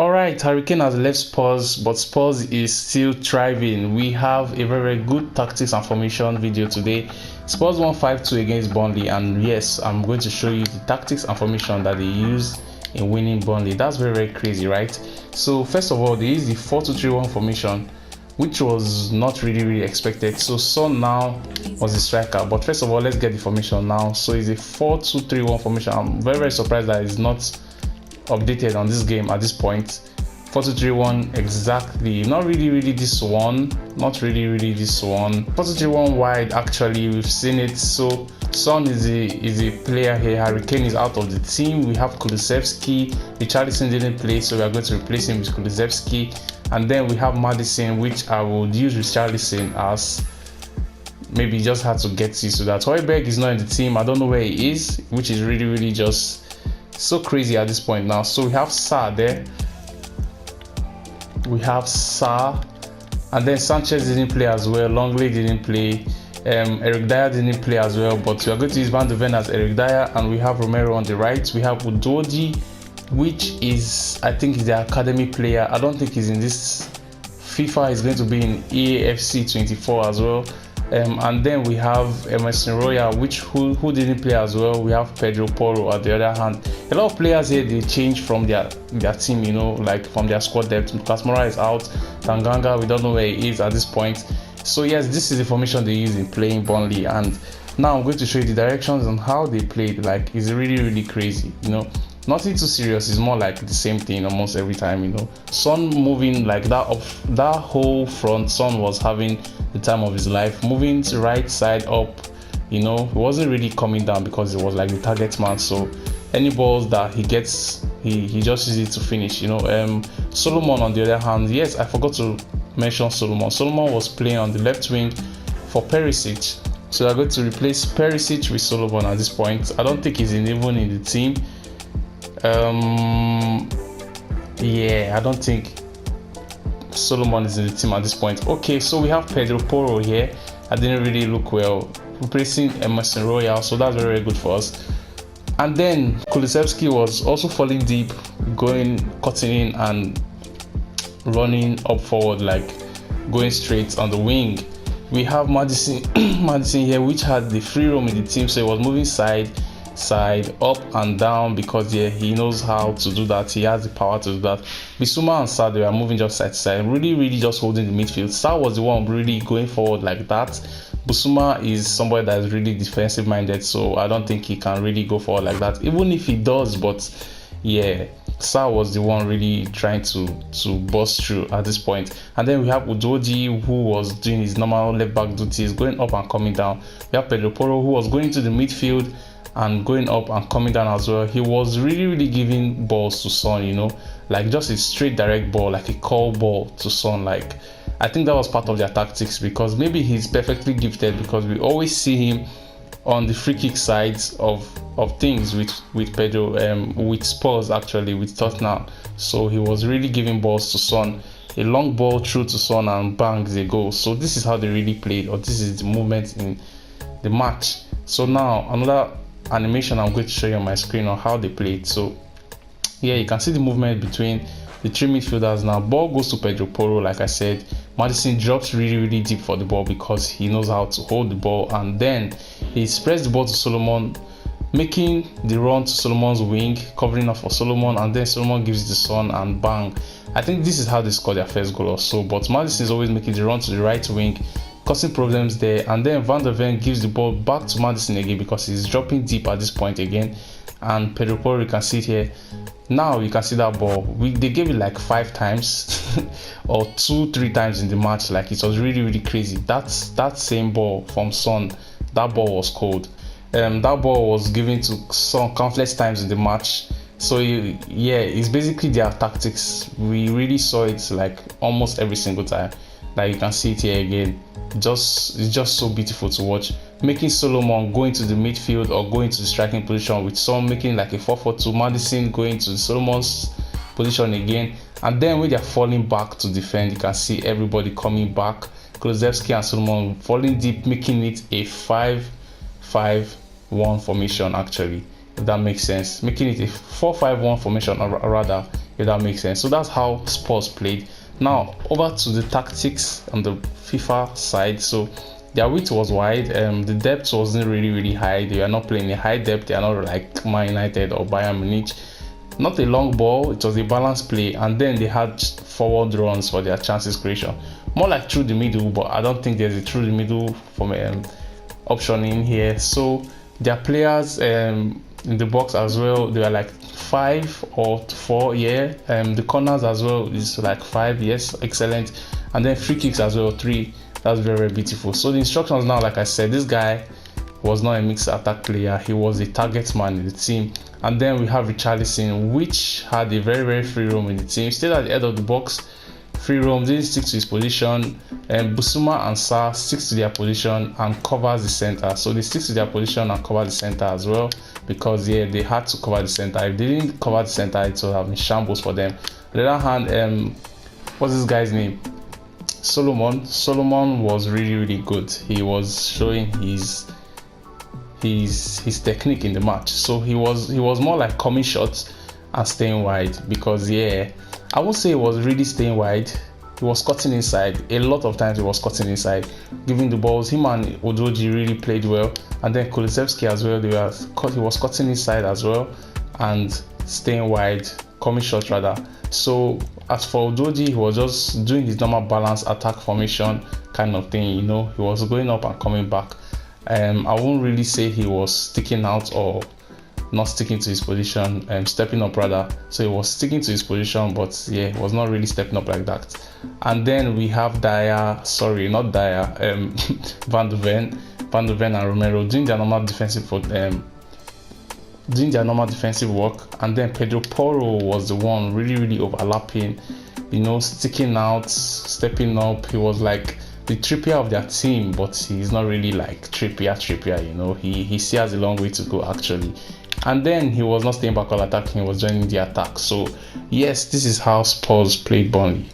Alright, Hurricane has left Spurs, but Spurs is still thriving. We have a very good tactics and formation video today. Spurs won 5-2 against Burnley, and yes, I'm going to show you the tactics and formation that they use in winning Burnley. That's very crazy, right? So first of all, they use the 4-2-3-1 formation, which was not really expected. So Son now was the striker, but first of all, let's get the formation now. So it's a 4-2-3-1 formation. I'm very surprised that it's not updated on this game at this point. 4-2-3-1 exactly, not really this one, not really this one. 4-2-3-1 wide, actually we've seen it. So Son is a player here. Hurricane is out of the team. We have Kulusevski. Richarlison didn't play, so we are going to replace him with Kulusevski. And then we have Madison, which I would use Richarlison as maybe just had to get used to that. Højbjerg is not in the team. I don't know where he is, which is really just so crazy at this point now. So we have Sarr there. We have Sarr, and then Sanchez didn't play as well. Longley didn't play. Eric Dyer didn't play as well. But we are going to use Van de Ven as Eric Dyer, and we have Romero on the right. We have Udogie, which is, I think, the academy player. I don't think he's in this FIFA. He's going to be in EAFC 24 as well. And then we have Emerson Royal, who didn't play as well. We have Pedro Porro at the other hand. A lot of players here, they change from their team, you know, like from their squad depth. Kasmora is out. Tanganga, we don't know where he is at this point. So yes, this is the formation they use in playing Burnley. And now I'm going to show you the directions on how they played. Like, it's really crazy, you know. Nothing too serious. It's more like the same thing almost every time, you know. Son moving like that whole front. Son was having the time of his life, moving to right side up, you know. He wasn't really coming down because it was like the target man. So any balls that he gets, he just uses it to finish, you know. Solomon on the other hand, yes, I forgot to mention Solomon. Solomon was playing on the left wing for Perisic, so I'm going to replace Perisic with Solomon at this point. I don't think he's even in the team. Yeah, I don't think Solomon is in the team at this point. Okay, so we have Pedro Porro here. I didn't really look well, replacing Emerson Royal, so that's very good for us. And then Kulusevski was also falling deep, cutting in and running up forward, like going straight on the wing. We have Madison Madison here, which had the free roam in the team, so he was moving side up and down because yeah, he knows how to do that. He has the power to do that. Bissouma and Sarr, they are moving just side to side, really just holding the midfield. Sarr was the one really going forward like that. Bissouma is somebody that is really defensive minded, so I don't think he can really go forward like that, even if he does. But yeah, Sarr was the one really trying to bust through at this point. And then we have Udogie, who was doing his normal left back duties, going up and coming down. We have Pedro Porro, who was going to the midfield and going up and coming down as well. He was really giving balls to Son, you know, like just a straight direct ball, like a call ball to Son. Like, I think that was part of their tactics, because maybe he's perfectly gifted, because we always see him on the free kick sides of things with Pedro, with Spurs actually, with Tottenham. So he was really giving balls to Son, a long ball through to Son, and bang, they go. So this is how they really played, or this is the movement in the match. So now another animation I'm going to show you on my screen on how they played. So yeah, you can see the movement between the three midfielders. Now ball goes to Pedro Porro, like I said. Madison drops really deep for the ball because he knows how to hold the ball, and then he spreads the ball to Solomon, making the run to Solomon's wing, covering up for Solomon, and then Solomon gives it to Son, and bang. I think this is how they scored their first goal or so. But Madison is always making the run to the right wing, causing problems there, and then Van de Ven gives the ball back to Madison again because he's dropping deep at this point again. And Pedro Porro, you can see it here. Now you can see that ball. They gave it like 5 times or 2-3 times in the match. Like, it was really crazy. That same ball from Son, that ball was cold. That ball was given to Son countless times in the match. So yeah, it's basically their tactics. We really saw it like almost every single time. Like, you can see it here again. It's just so beautiful to watch. Making Solomon go into the midfield or go into the striking position, with Son making like a 4-4-2. Madison going to Solomon's position again. And then when they're falling back to defend, you can see everybody coming back. Kulusevski and Solomon falling deep, making it a 5-5-1 formation actually, if that makes sense. Making it a 4-5-1 formation, or rather if that makes sense. So that's how Spurs played. Now over to the tactics on the FIFA side. So their width was wide, the depth wasn't really high. They are not playing a high depth. They are not like Man United or Bayern Munich. Not a long ball, it was a balanced play, and then they had forward runs for their chances creation. More like through the middle, but I don't think there's a through the middle from option in here. So their players in the box as well, they are like 5 or 4, yeah. The corners as well is like 5, yes, excellent. And then free kicks as well, 3. That's very beautiful. So the instructions now, like I said, this guy was not a mixed attack player, he was a target man in the team. And then we have Richarlison, which had a very free roam in the team. Stayed at the head of the box, free roam, didn't stick to his position. Busuma and Sarr sticks to their position and covers the center. So they stick to their position and cover the center as well, because yeah, they had to cover the center. If they didn't cover the center, it would have been shambles for them. On the other hand, what's this guy's name? Solomon was really good. He was showing his technique in the match. So he was more like coming shots and staying wide, because yeah, I won't say he was really staying wide. He was cutting inside. A lot of times he was cutting inside, giving the balls. Him and Udogie really played well, and then Kulusevski as well. He was cutting inside as well and staying wide, coming shots rather. So as for Udogie, he was just doing his normal balance attack formation kind of thing. You know, he was going up and coming back. I won't really say he was sticking out or not sticking to his position, stepping up rather. So he was sticking to his position, but yeah, he was not really stepping up like that. And then we have Van de Ven and Romero doing their normal defensive work. And then Pedro Porro was the one really overlapping, you know, sticking out, stepping up. He was like the Trippier of their team, but he's not really like Trippier, you know. He still has a long way to go actually. And then he was not staying back or attacking, he was joining the attack. So yes, this is how Spurs played Burnley.